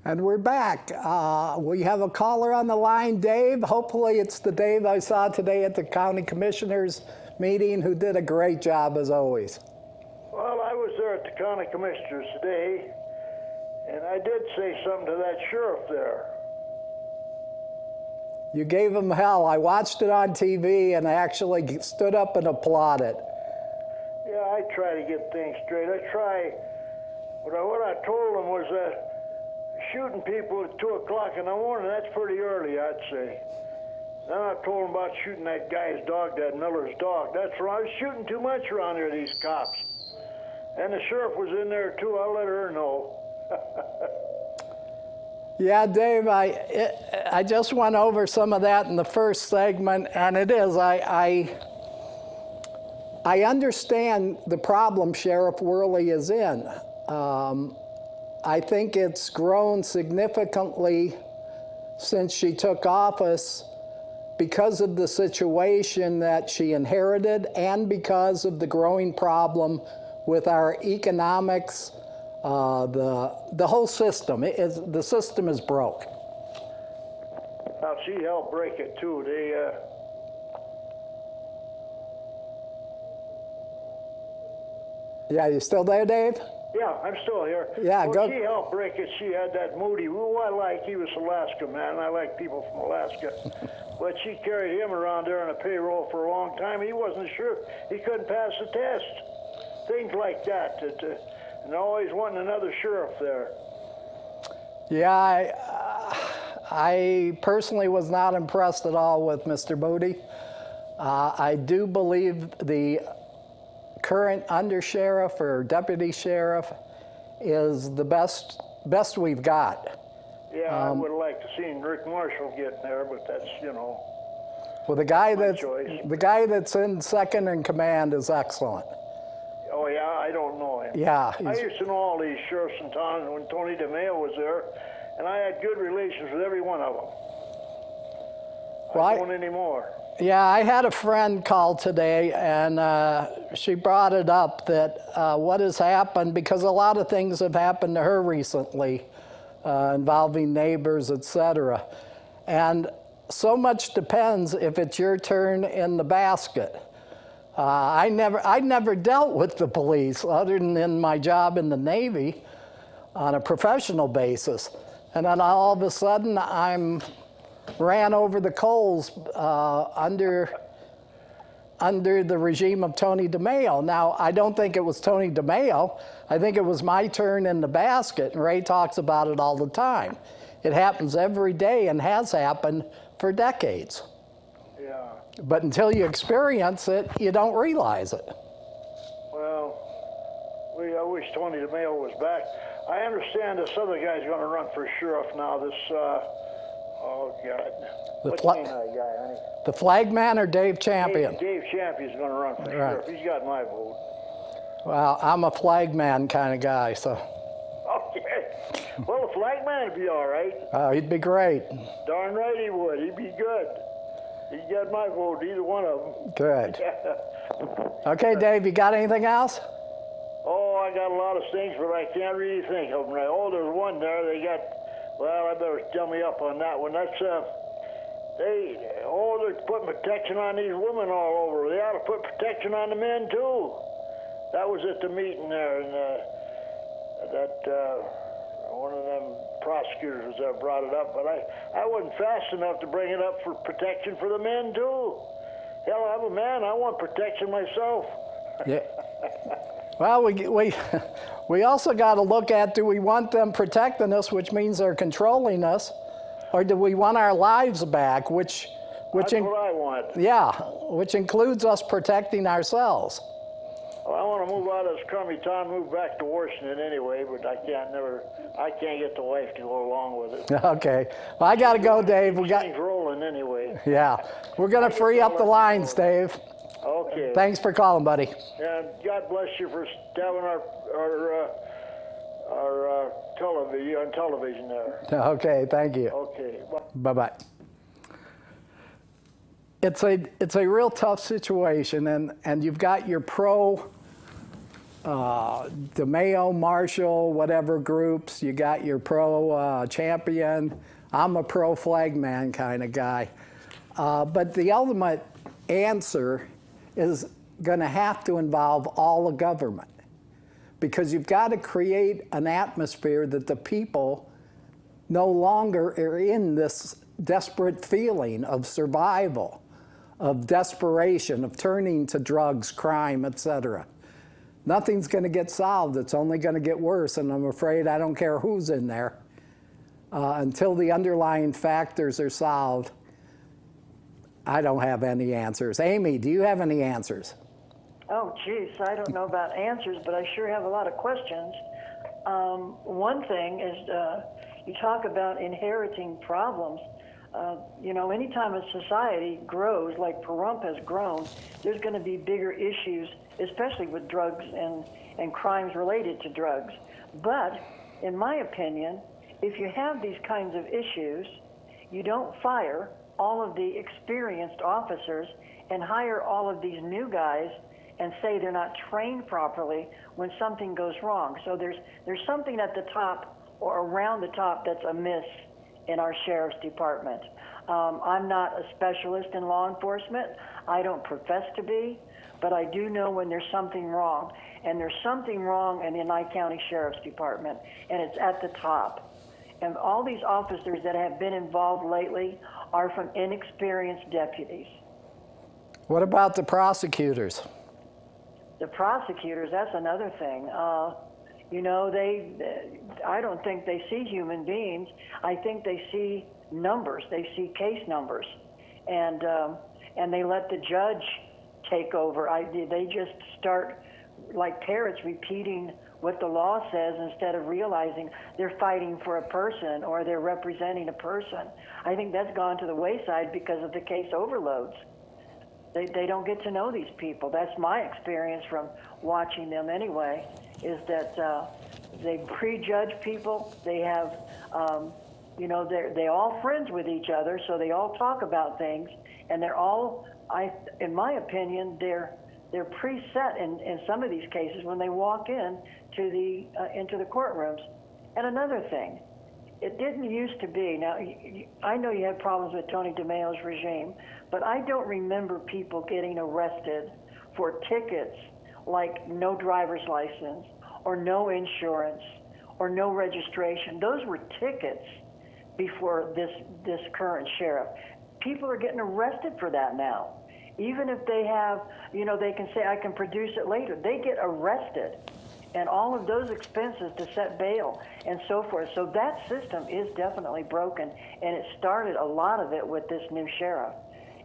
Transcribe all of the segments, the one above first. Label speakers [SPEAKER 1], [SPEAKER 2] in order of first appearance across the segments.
[SPEAKER 1] And we're back. We have a caller on the line, Dave. Hopefully it's the Dave I saw today at the county commissioners meeting who did a great job as always.
[SPEAKER 2] Well, I was there at the county commissioners today, and I did say something to that sheriff there.
[SPEAKER 1] You gave him hell. I watched it on TV and I actually stood up and applauded.
[SPEAKER 2] Yeah, I try to get things straight. I try. What I told him was that shooting people at 2 o'clock in the morning, that's pretty early, I'd say. Then I told him about shooting that guy's dog, that Miller's dog. That's wrong. I was shooting too much around there, these cops. And the sheriff was in there too. I'll let her know.
[SPEAKER 1] Yeah, Dave, I just went over some of that in the first segment, and it is. I understand the problem Sheriff Worley is in. I think it's grown significantly since she took office because of the situation that she inherited and because of the growing problem with our economics, the whole system. The system is broke.
[SPEAKER 2] Now, she helped break it, too.
[SPEAKER 1] Yeah, you still there, Dave?
[SPEAKER 2] Yeah, I'm still here.
[SPEAKER 1] Yeah,
[SPEAKER 2] well,
[SPEAKER 1] go.
[SPEAKER 2] She helped break it. She had that Moody, who I like. He was Alaska, man. I like people from Alaska. But she carried him around there on a payroll for a long time. He wasn't sure. He couldn't pass the test. Things like that. And always wanting another sheriff there.
[SPEAKER 1] Yeah, I personally was not impressed at all with Mr. Moody. I do believe the current undersheriff or deputy sheriff is the best we've got.
[SPEAKER 2] Yeah, I would have liked to see Rick Marshall get there, but that's, you know.
[SPEAKER 1] Well, the guy that's in second in command is excellent.
[SPEAKER 2] Oh yeah, I don't know him.
[SPEAKER 1] Yeah,
[SPEAKER 2] I used to know all these sheriffs in town when Tony DeMeo was there, and I had good relations with every one of them.
[SPEAKER 1] Well,
[SPEAKER 2] I don't anymore.
[SPEAKER 1] Yeah, I had a friend call today, and she brought it up that what has happened, because a lot of things have happened to her recently, involving neighbors, etc. And so much depends if it's your turn in the basket. I never dealt with the police other than in my job in the Navy on a professional basis. And then all of a sudden I'm ran over the coals under the regime of Tony DeMeo. Now, I don't think it was Tony DeMeo. I think it was my turn in the basket, and Ray talks about it all the time. It happens every day and has happened for decades.
[SPEAKER 2] Yeah.
[SPEAKER 1] But until you experience it, you don't realize it.
[SPEAKER 2] Well, I wish Tony DeMeo was back. I understand this other guy's going to run for sheriff now, this, oh, God. What's the name of that guy, honey?
[SPEAKER 1] The flagman or Dave Champion?
[SPEAKER 2] Dave Champion's going to run for sheriff. He's got my vote.
[SPEAKER 1] Well, I'm a flagman kind of guy, so.
[SPEAKER 2] Okay. Well, the flagman would be all right.
[SPEAKER 1] Oh, he'd be great.
[SPEAKER 2] Darn right he would. He'd be good. He's got my vote, either one of them.
[SPEAKER 1] Good. Okay, Dave, you got anything else?
[SPEAKER 2] Oh, I got a lot of things, but I can't really think of them right. Oh, there's one there. They got, well, I better tell me up on that one. That's, they're putting protection on these women all over. They ought to put protection on the men, too. That was at the meeting there, and one of them prosecutors was there brought it up, but I wasn't fast enough to bring it up for protection for the men, too. Hell, I'm a man. I want protection myself.
[SPEAKER 1] Yeah. Well, we also got to look at, do we want them protecting us, which means they're controlling us, or do we want our lives back, which
[SPEAKER 2] That's what I want.
[SPEAKER 1] Yeah, which includes us protecting ourselves.
[SPEAKER 2] Well, I want to move out of this crummy town, move back to Washington anyway, but I can't get the wife to go along with it.
[SPEAKER 1] Okay. Well, I got to go, Dave. We got
[SPEAKER 2] things rolling anyway.
[SPEAKER 1] Yeah. We're going to free up the lines, Dave.
[SPEAKER 2] Okay.
[SPEAKER 1] Thanks for calling, buddy.
[SPEAKER 2] And God bless you for having our television on television there.
[SPEAKER 1] Okay, thank you.
[SPEAKER 2] Okay.
[SPEAKER 1] Bye-bye. It's a real tough situation, and you've got your pro DeMayo, Marshall, whatever groups. You got your pro champion. I'm a pro flagman kind of guy. But the ultimate answer is going to have to involve all of government, because you've got to create an atmosphere that the people no longer are in this desperate feeling of survival, of desperation, of turning to drugs, crime, etc. Nothing's going to get solved. It's only going to get worse, and I'm afraid I don't care who's in there. Until the underlying factors are solved, I don't have any answers. Amy, do you have any answers?
[SPEAKER 3] Oh, geez, I don't know about answers, but I sure have a lot of questions. One thing is you talk about inheriting problems. You know, anytime a society grows like Pahrump has grown, there's going to be bigger issues, especially with drugs and crimes related to drugs. But in my opinion, if you have these kinds of issues, you don't fire all of the experienced officers and hire all of these new guys and say they're not trained properly when something goes wrong. So there's something at the top or around the top that's amiss in our sheriff's department. I'm not a specialist in law enforcement. I don't profess to be, but I do know when there's something wrong. And there's something wrong in the Nye County Sheriff's Department, and it's at the top. And all these officers that have been involved lately are from inexperienced deputies.
[SPEAKER 1] What about the prosecutors?
[SPEAKER 3] The prosecutors, that's another thing. You know, I don't think they see human beings. I think they see numbers. They see case numbers, and they let the judge take over. They just start like parrots repeating what the law says instead of realizing they're fighting for a person or they're representing a person. I think that's gone to the wayside because of the case overloads. They don't get to know these people. That's my experience from watching them anyway, is that they prejudge people. They have, you know, they're all friends with each other, so they all talk about things, and they're all, in my opinion, they're preset in some of these cases when they walk in to into the courtrooms. And another thing, it didn't used to be. Now, I know you had problems with Tony DeMayo's regime, but I don't remember people getting arrested for tickets like no driver's license or no insurance or no registration. Those were tickets before this current sheriff. People are getting arrested for that now. Even if they have, you know, they can say, I can produce it later. They get arrested. And all of those expenses to set bail and so forth. So that system is definitely broken, and it started a lot of it with this new sheriff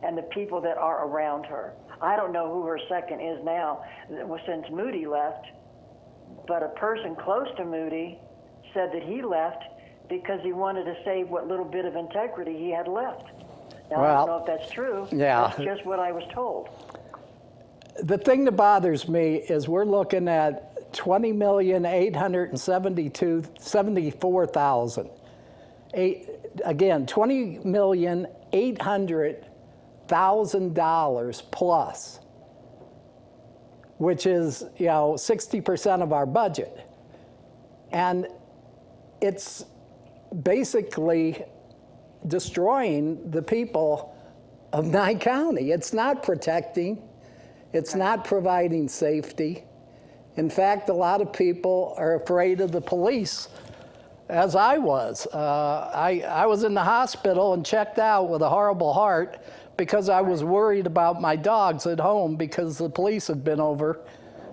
[SPEAKER 3] and the people that are around her. I don't know who her second is now since Moody left, but a person close to Moody said that he left because he wanted to save what little bit of integrity he had left. Now, I don't know if that's true.
[SPEAKER 1] Yeah.
[SPEAKER 3] That's just what I was told.
[SPEAKER 1] The thing that bothers me is we're looking at 20,874,000. Again, $20,800,000 plus, which is, you know, 60% of our budget. And it's basically destroying the people of Nye County. It's not protecting. It's not providing safety. In fact, a lot of people are afraid of the police, as I was. I was in the hospital and checked out with a horrible heart because I was worried about my dogs at home because the police had been over,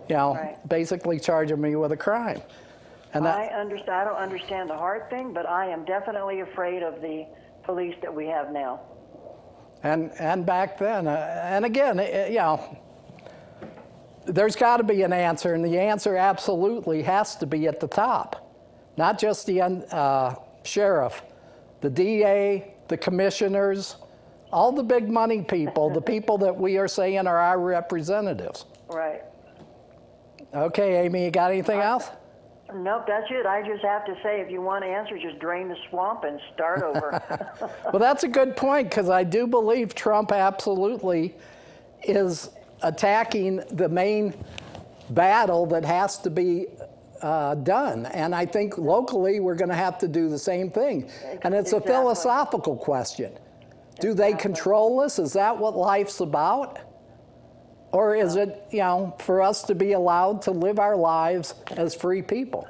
[SPEAKER 1] you know, basically charging me with a crime. And
[SPEAKER 3] I understand. I don't understand the heart thing, but I am definitely afraid of the police that we have now.
[SPEAKER 1] And back then, and again, you know, there's got to be an answer, and the answer absolutely has to be at the top. Not just the sheriff, the DA, the commissioners, all the big money people, the people that we are saying are our representatives.
[SPEAKER 3] Right.
[SPEAKER 1] Okay, Amy, you got anything else?
[SPEAKER 3] Nope, that's it. I just have to say, if you want to answer, just drain the swamp and start over.
[SPEAKER 1] Well, that's a good point, because I do believe Trump absolutely is attacking the main battle that has to be done. And I think locally we're going to have to do the same thing. And it's a philosophical question. Do they control us? Is that what life's about? Or is it, for us to be allowed to live our lives as free people?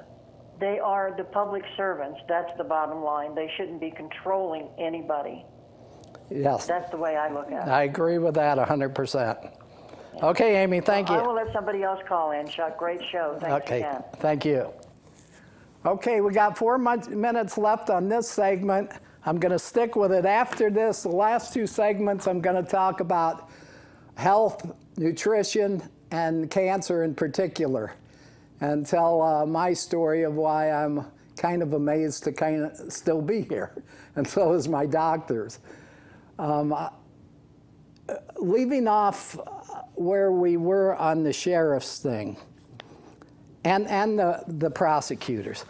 [SPEAKER 3] They are the public servants. That's the bottom line. They shouldn't be controlling anybody.
[SPEAKER 1] Yes.
[SPEAKER 3] That's the way I look at it.
[SPEAKER 1] I agree with that 100%. Okay, Amy, thank you.
[SPEAKER 3] I will let somebody else call in, Chuck. Great show. Thanks again.
[SPEAKER 1] Thank you. Okay, we got 4 minutes left on this segment. I'm going to stick with it after this. The last 2 segments, I'm going to talk about health, nutrition, and cancer in particular, and tell my story of why I'm kind of amazed to kind of still be here, and so is my doctors. Leaving off where we were on the sheriff's thing and the prosecutors,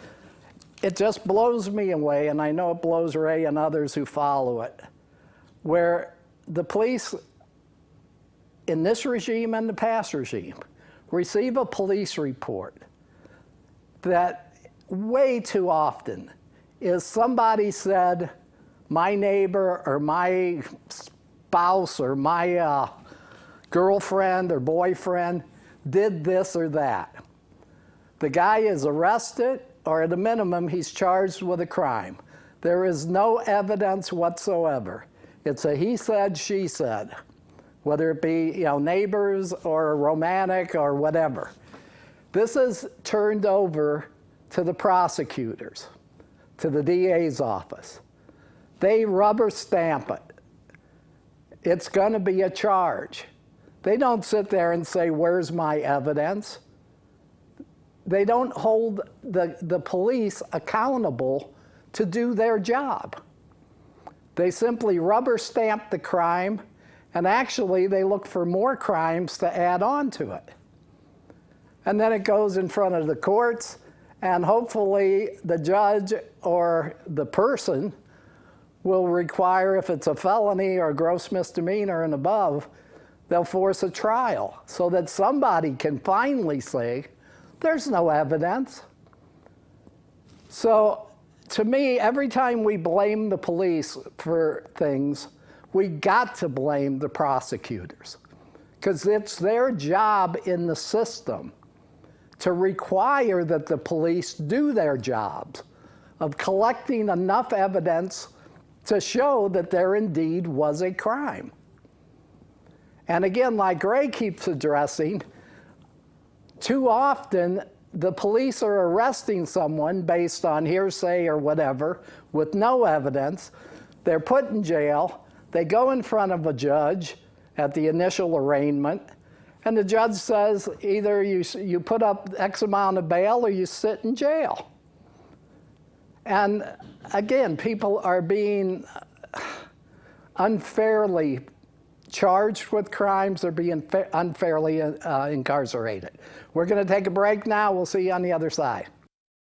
[SPEAKER 1] it just blows me away, and I know it blows Ray and others who follow it, where the police in this regime and the past regime receive a police report that way too often is somebody said, my neighbor or my spouse or my girlfriend or boyfriend did this or that. The guy is arrested, or at a minimum, he's charged with a crime. There is no evidence whatsoever. It's a he said, she said, whether it be neighbors or romantic or whatever. This is turned over to the prosecutors, to the DA's office. They rubber stamp it. It's going to be a charge. They don't sit there and say, where's my evidence? They don't hold the police accountable to do their job. They simply rubber stamp the crime, and actually they look for more crimes to add on to it. And then it goes in front of the courts, and hopefully the judge or the person will require, if it's a felony or gross misdemeanor and above, they'll force a trial so that somebody can finally say, there's no evidence. So to me, every time we blame the police for things, we got to blame the prosecutors, because it's their job in the system to require that the police do their jobs of collecting enough evidence to show that there indeed was a crime. And again, like Ray keeps addressing, too often the police are arresting someone based on hearsay or whatever with no evidence. They're put in jail. They go in front of a judge at the initial arraignment, and the judge says either you put up X amount of bail or you sit in jail. And again, people are being unfairly charged with crimes. They're being unfairly incarcerated. We're going to take a break now. We'll see you on the other side.